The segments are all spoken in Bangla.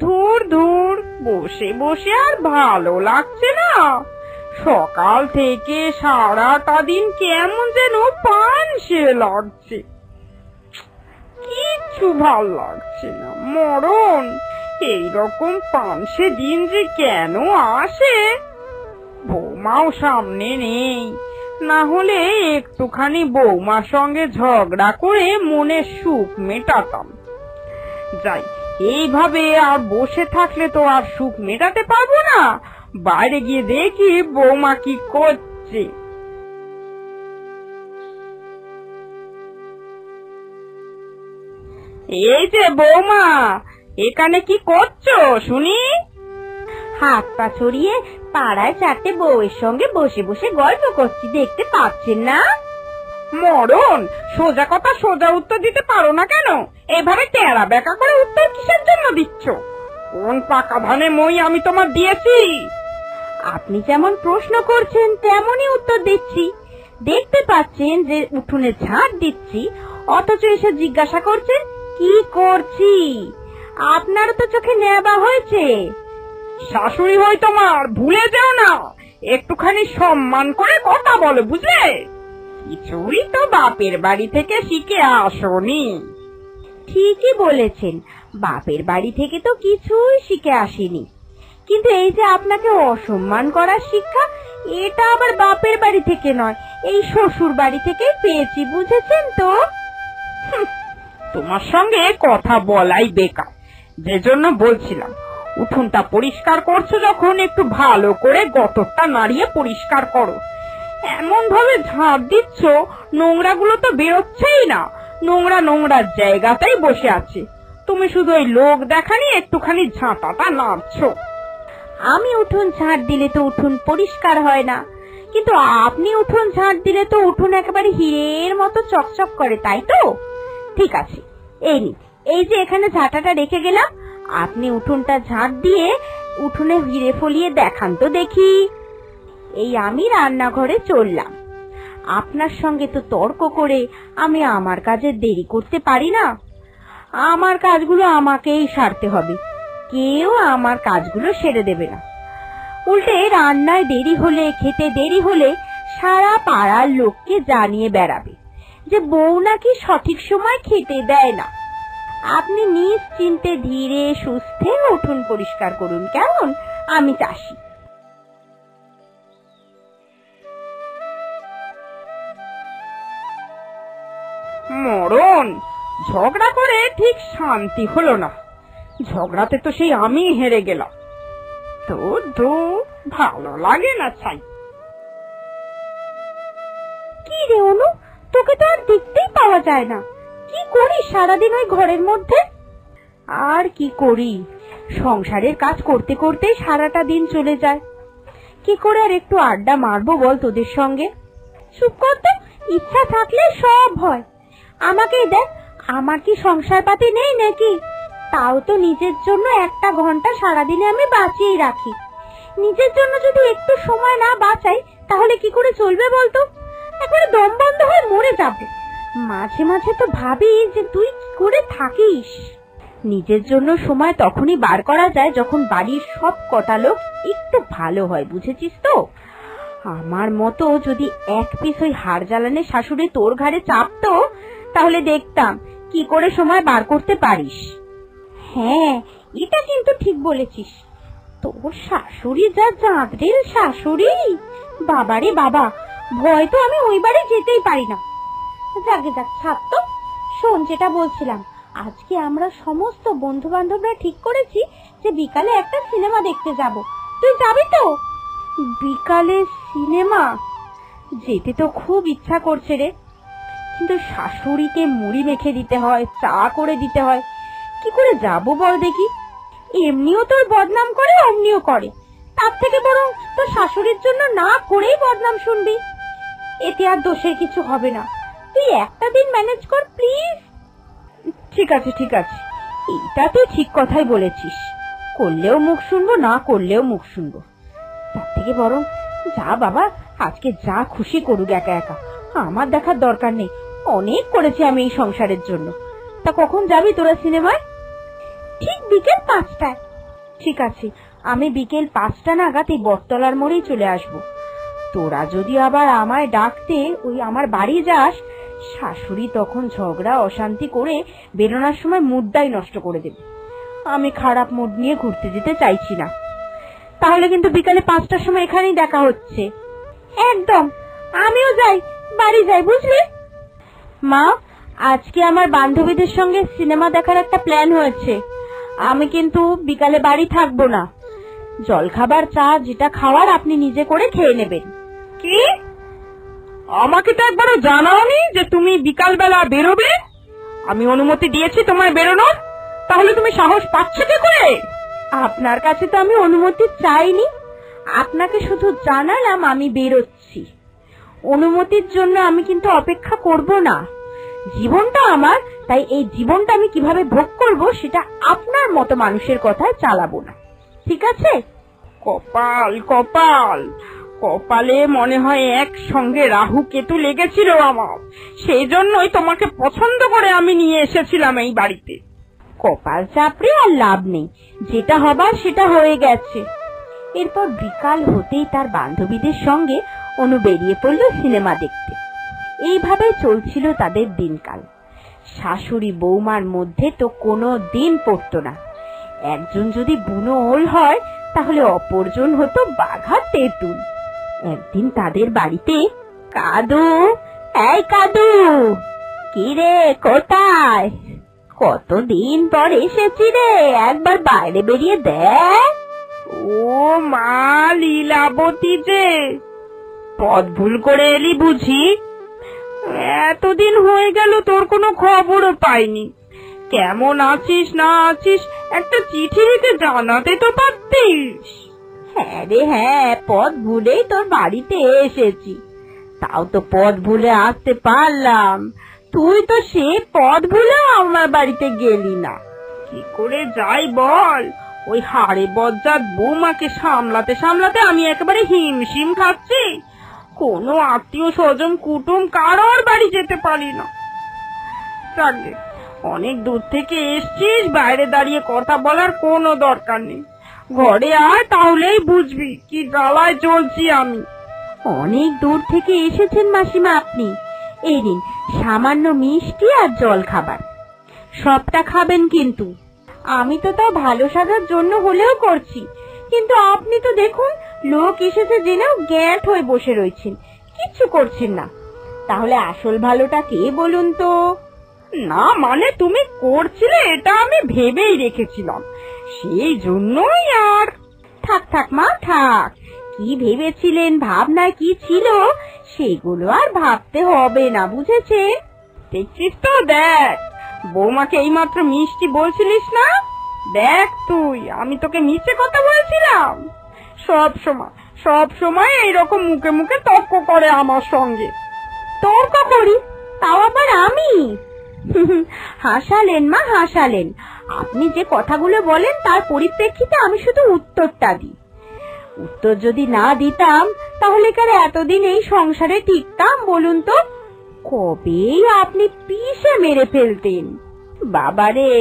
ধুর ধুর, বসে বসে আর ভালো লাগছে না। সকাল থেকে সারাটা দিন কেমন যেন পানসে লাগছে, কিচ্ছু ভাল লাগছে না। মরণ, এইরকম পানসে দিন যে কেন আসে। বৌমাও সামনে নেই, না হলে একটুখানি বৌমার সঙ্গে ঝগড়া করে মনের সুখ মেটাতাম। যাই, এইভাবে আর বসে থাকলে তো আর সুখ মেটাতে পারবো না। বাইরে গিয়ে দেখি বৌমা কি করছে। এই যে বৌমা, এখানে কি করছো শুনি? হাত পা ছড়িয়ে পাড়ায় চারটে বউয়ের সঙ্গে বসে বসে গল্প করছি, দেখতে পাচ্ছেন না? মরণ, সোজা কথা সোজা উত্তর দিতে পারো না কেন? এভাবে টেরা বেঁকা করে উত্তর কিসের জন্য দিচ্ছ? কোন পাকা ধানে মই আমি তোমার দিয়েছি? আপনি যেমন প্রশ্ন করছেন তেমনই উত্তর দিচ্ছি। দেখতে পাচ্ছেন যে উঠোনে ঝাঁট দিচ্ছি, অথচ এসে জিজ্ঞাসা করছেন কি করছি। আপনারও তো চোখে নেবা হয়েছে। শাশুড়ি হই তোমার, ভুলে যেও না। একটুখানি সম্মান করে কথা বলো, বুঝলে? কিছুই তো বাপের বাড়ি থেকে শিখে আসোনি। ঠিকই বলেছেন, বাপের বাড়ি থেকে তো কিছুই শিখে আসেনি, কিন্তু এই যে আপনাকে অসম্মান করার শিক্ষা, এটা আবার বাপের বাড়ি থেকে নয়, এই শ্বশুর বাড়ি থেকে পেয়েছি, বুঝেছেন তো? তোমার সঙ্গে কথা বলাই বেকার। যে জন্য বলছিলাম, উঠোনটা পরিষ্কার করছো যখন একটু ভালো করে গতরটা নাড়িয়ে পরিষ্কার করো। এমন ভাবে ঝাঁপ দিচ্ছ, নোংরাগুলো তো বেরোচ্ছেই না, নোংরা নোংরার জায়গাতেই বসে আছে। তুমি শুধু ওই লোক দেখানি একটুখানি ঝাঁটাটা নাড়ছো। আমি উঠোন ঝাঁট দিলে তো উঠোন পরিষ্কার হয় না, কিন্তু আপনি উঠোন ঝাঁট দিলে তো উঠোন একেবারে হীরের মতো চকচক করে, তাই তো? ঠিক আছে, এই যে এখানে ঝাঁটাটা রেখে গেলাম, আপনি উঠোনটা ঝাঁট দিয়ে উঠোনে হিরে ফলিয়ে দেখান তো দেখি। এই আমি রান্নাঘরে চললাম। আপনার সঙ্গে তো তর্ক করে আমি আমার কাজে দেরি করতে পারি না। আমার কাজগুলো আমাকেই সারতে হবে, কেউ আমার কাজগুলো সেরে দেবে না। উল্টে রান্নায় দেরি হলে, খেতে দেরি হলে সারা পাড়ার লোককে জানিয়ে বেড়াবে যে বউ নাকি সঠিক সময় খেতে দেয় না। আপনি নিশ্চিন্তে ধীরে সুস্থে উঠোন পরিষ্কার করুন, কেমন? আমি চাষি। মরণ, ঝগড়া করে ঠিক শান্তি হলো না। ঝগড়াতে তো সেই আমি হেরে গেলাম। তো ভালো লাগে না ছাই। কি রে অনু, তোকে তো আর দেখতেই পাওয়া যায় না। কি করিস সারাদিন ওই ঘরের মধ্যে? আর কি করি, সংসারের কাজ করতে করতে সারাটা দিন চলে যায়। কি করে আর একটু আড্ডা মারবো বল তোদের সঙ্গে? চুপ কর তো, ইচ্ছা থাকলে সব হয়। আমাকে দেখ, আমার কি সংসার পাতি নেই নাকি? তাও তো নিজের জন্য একটা ঘন্টা সারাদিনে আমি বাঁচিয়ে রাখি। নিজের জন্য যদি একটু সময় না বাঁচাই তাহলে কি করে চলবে বলতো? একবারে দম বন্ধ হয়ে মরে যাবে। মাঝে মাঝে তো ভাবি যে তুই কি করে থাকিস। নিজের জন্য সময় তখনই বার করা যায় যখন বাড়ির সব কটা লোক একটু ভালো হয়, বুঝেছিস তো? আমার মতো যদি এক পিস ওই হাড় জ্বালানে শাশুড়ি তোর ঘাড়ে চাপতো, তাহলে দেখতাম কি করে সময় বার করতে পারিস। হ্যাঁ, এটা কিন্তু ঠিক বলেছিস। তোর শাশুড়ি যা জাঁদরেল শাশুড়ি, বাবারে বাবা, ভয় তো আমি ওই বাড়ি যেতেই পারি না। যাকে যাক, ছাড় তো। শোন, যেটা বলছিলাম, আজকে আমরা সমস্ত বন্ধু বান্ধবরা ঠিক করেছি যে বিকালে একটা সিনেমা দেখতে যাব। তুই যাবি তো? বিকালে সিনেমা? যেতে তো খুব ইচ্ছা করছে রে, কিন্তু শাশুড়িকে মুড়ি মেখে দিতে হয়, চা করে দিতে হয়, কি করে যাব বল দেখি? এমনিও তোর বদনাম করে, অমনিও করে, তার থেকে বরং তোর শাশুড়ির জন্য না করেই বদনাম শুনবি। এতে আর দোষের কিছু হবে না। তুই একটা দিন ম্যানেজ কর প্লিজ। ঠিক আছে ঠিক আছে, এটা তুই ঠিক কথাই বলেছিস। করলেও মুখ শুনবো, না করলেও মুখ শুনবো। তার থেকে বরং যা বাবা, আজকে যা খুশি করুক একা একা, আমার দেখার দরকার নেই। অনেক করেছি আমি এই সংসারের জন্য। তা কখন যাবি তোরা সিনেমায়? ঠিক বিকেল 5টায়। ঠিক আছে, আমি বিকেল 5টা নাগাদ এই বটতলার মোড়েই চলে আসব। তোরা যদি আবার আমায় ডাকতে ওই আমার বাড়ি যাস, শাশুড়ি তখন ঝগড়া অশান্তি করে বেরোনোর সময় মুডটাই নষ্ট করে দেবে। আমি খারাপ মুড নিয়ে ঘুরতে যেতে চাইছি না। তাহলে কিন্তু বিকালে 5টার সময় এখানেই দেখা হচ্ছে। একদম, আমিও যাই, বাড়ি যাই, বুঝলি? মা, আজকে আমার বান্ধবীদের সঙ্গে সিনেমা দেখার একটা প্ল্যান হয়েছে। আমি কিন্তু বিকালে বাড়ি থাকবো না। জলখাবার, চা যেটা খাওয়ার আপনি নিজে করে খেয়ে নেবেন। কি? আমাকে তো একবারও জানাওনি যে তুমি বিকালবেলা বেরোবে? আমি অনুমতি দিয়েছি তোমায় বেরোনোর, তাহলে তুমি সাহস পাচ্ছ কি করে? আপনার কাছে তো আমি অনুমতি চাইনি, আপনাকে শুধু জানালাম আমি বেরোচ্ছি। অনুমতির জন্য আমি কিন্তু অপেক্ষা করব না। জীবনটা আমার, তাই এই জীবনটা আমি কিভাবে ভোগ করব সেটা আপনার মতো মানুষের কথায় চালাবো না, ঠিক আছে? কপাল কপাল কপালে মনে হয় একসঙ্গে রাহু কেতু লেগেছিল আমার, সেই জন্যই তোমাকে পছন্দ করে আমি নিয়ে এসেছিলাম এই বাড়িতে। কপাল চাপড়ে আর লাভ নেই, যেটা হবার সেটা হয়ে গেছে। এরপর বিকাল হতেই তার বান্ধবীদের সঙ্গে অনু বেরিয়ে পড়ল সিনেমা দেখতে। এইভাবে চলছিল তাদের দিনকাল। শাশুড়ি বৌমার মধ্যে তো কোনো দিন পড়তো না। একজন যদি বুনো ওল হয়, তাহলে অপরজন হতো বাঘা তেঁতুল। একদিন তাদের বাড়িতে কাদু, এই কাদু, কি রে, কোথায়? কতদিন পর এসেছি রে, একবার বাইরে বেরিয়ে দেখ। ও মা লীলাবতী যে, পথ ভুল করে এলি বুঝি? এতদিন হয়ে গেল তোর কোনো খবরও পাইনি। কেমন আছিস না আছিস একটা চিঠি লিখে জানাতে তো পারতিস। হ্যাঁ রে হ্যাঁ, পথ ভুলেই তোর বাড়িতে এসেছি। তাও তো পথ ভুলে আসতে পারলাম, তুই তো সে পথ ভুলে আমার বাড়িতে গেলি না। কি করে যাই বল, ওই হাড়ে বজ্জাত বৌমাকে সামলাতে সামলাতে আমি একেবারে হিমশিম খাচ্ছি। কোনো আত্মীয় স্বজন কুটুম কারোর বাড়ি যেতে পারি না। যাকে অনেক দূর থেকে এসছিস, বাইরে দাঁড়িয়ে কথা বলার কোনো দরকার নেই। ঘরে আয়, তাহলেই বুঝবি কি জ্বালায় চলছি আমি। অনেক দূর থেকে এসেছেন মাসিমা আপনি, এই নিন সামান্য মিষ্টি আর জল খাবার। সবটা খাবেন কিন্তু। আমি তো তাও ভালো সাজার জন্য হলেও করছি, কিন্তু আপনি তো দেখুন লোক এসেছে জেনেও গ্যাঁট হয়ে বসে রয়েছেন, কিচ্ছু করছেন না। তাহলে আসল ভালোটা কে বলুন তো? না মানে তুমি করছিলে এটা আমি ভেবেই রেখেছিলাম, সেই জন্যই। আর থাক থাক মা থাক, কি ভেবেছিলেন, ভাবনায় কি ছিল সেগুলো আর ভাবতে হবে না, বুঝেছেন? দেখছিস তো, দেখ বৌমাকে এইমাত্র মিষ্টি বলছিলিস না? দেখ তুই, আমি তোকে মিছে কথা বলছিলাম? সব সময় এইরকম মুখে মুখে তর্ক করে আমার সঙ্গে। তর্ক করি? তাও আবার আমি? হাসালেন মা, হাসালেন। আপনি যে কথাগুলো বলেন তার পরিপ্রেক্ষিতে আমি শুধু উত্তরটা দিই। উত্তর যদি না দিতাম তাহলে কার এতদিন এই সংসারে টিকতাম বলুন তো? কবেই আপনি পিষে মেরে ফেলতেন। বাবারে,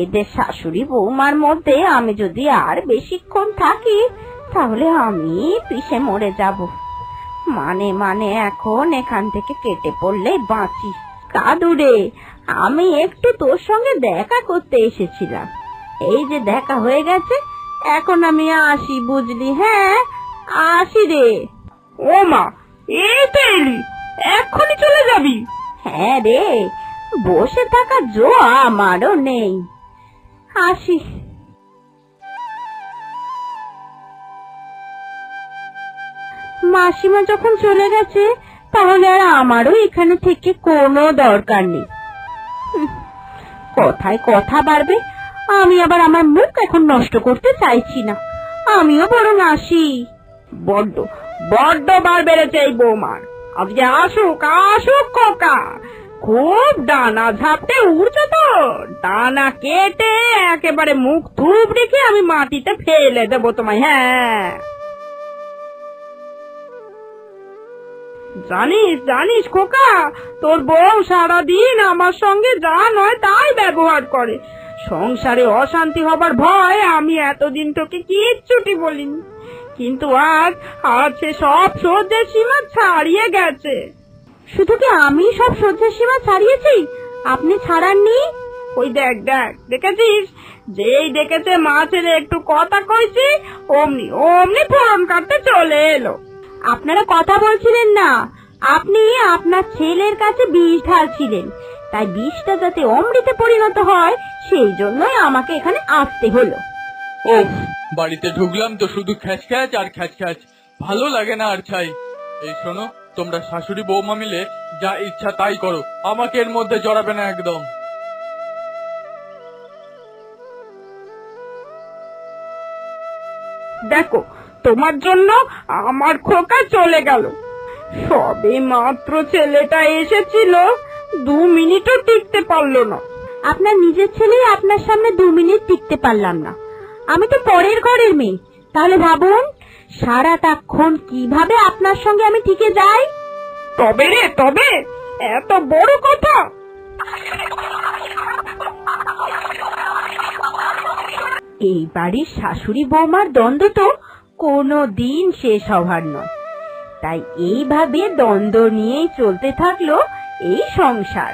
এদের শাশুড়ি বৌমার মধ্যে আমি যদি আর বেশিক্ষণ থাকি তাহলে আমি পিষে মরে যাব। মানে এখন এখান থেকে কেটে পড়লে বাঁচি। কাদুরে, আমি একটু তোর সঙ্গে দেখা করতে এসেছিলাম, এই যে দেখা হয়ে গেছে, এখন আমি আসি, বুঝলি? হ্যাঁ আসি রে। ও মা, এই তো এলি, এক্ষুনি চলে যাবি? হ্যাঁ রে, বসে থাকার জো আমারও নেই, আসি। মাসিমা যখন চলে গেছে তাহলে আর আমারও এখানে থেকে কোনো দরকার নেই। কথায় কথা বাড়বে, আমি আবার আমার মুখ এখন নষ্ট করতে চাইছি না, আমিও বরং আসি। বড্ড বার বেড়েছে এই বৌমার। আজকে আসুক খোকা, খুব ডানা ঝাপটে উড়ছে তো, ডানা কেটে একেবারে মুখ থুপ রেখে আমি মাটিতে ফেলে দেবো তোমায়। হ্যাঁ, জানিস খোকা, তোর বউ সারাদিন আমার সঙ্গে যা নয় তাই ব্যবহার করে, সংসারে অশান্তি হবার ভয় আমি এতদিন তোকে কিচ্ছুটি বলিনি, কিন্তু আজ আজ সে সব সহ্যের সীমা ছাড়িয়ে গেছে। শুধু কি আমি সব সহ্যের সীমা ছাড়িয়েছি, আপনি ছাড়াননি? ওই দেখ দেখ, দেখেছিস? যেই দেখেছে মা ছেলে একটু কথা কইছি, অমনি অমনি ফোড়ন কাটতে চলে এলো। আপনারা কথা বলছিলেন না, আপনি আপনার ছেলের কাছে বিষ ঢালছিলেন। তাই বিষটা যাতে অমৃতে পরিণত হয় সেই জন্যই আমাকে এখানে আসতে হলো। ওফ, বাড়িতে ঢুকলাম তো শুধু খ্যাচ খ্যাচ আর খ্যাচ খ্যাচ, ভালো লাগে না আর ছাই। এই শোনো, তোমরা শাশুড়ি বৌমা মিলে যা ইচ্ছা তাই করো, আমাকে এর মধ্যে জড়াবে না একদম। দেখো, তোমার জন্য আমার খোকা চলে গেল। সবে মাত্র ছেলেটা এসেছিল, 2 মিনিটও টিকতে পারলো না। আপনার নিজের ছেলেই আপনার সামনে 2 মিনিট টিকতে পারলাম না, আমি তো পরের ঘরের মেয়ে। তাহলে ভাবুন সারাটাক্ষণ কিভাবে আপনার সঙ্গে আমি টিকে যাই। তবে রে তবে, এত বড় কথা? এই বাড়ির শাশুড়ি বৌমার দ্বন্দ্ব তো কোনোদিন শেষ হবার নয়, তাই এইভাবে দ্বন্দ্ব নিয়েই চলতে থাকলো এই সংসার।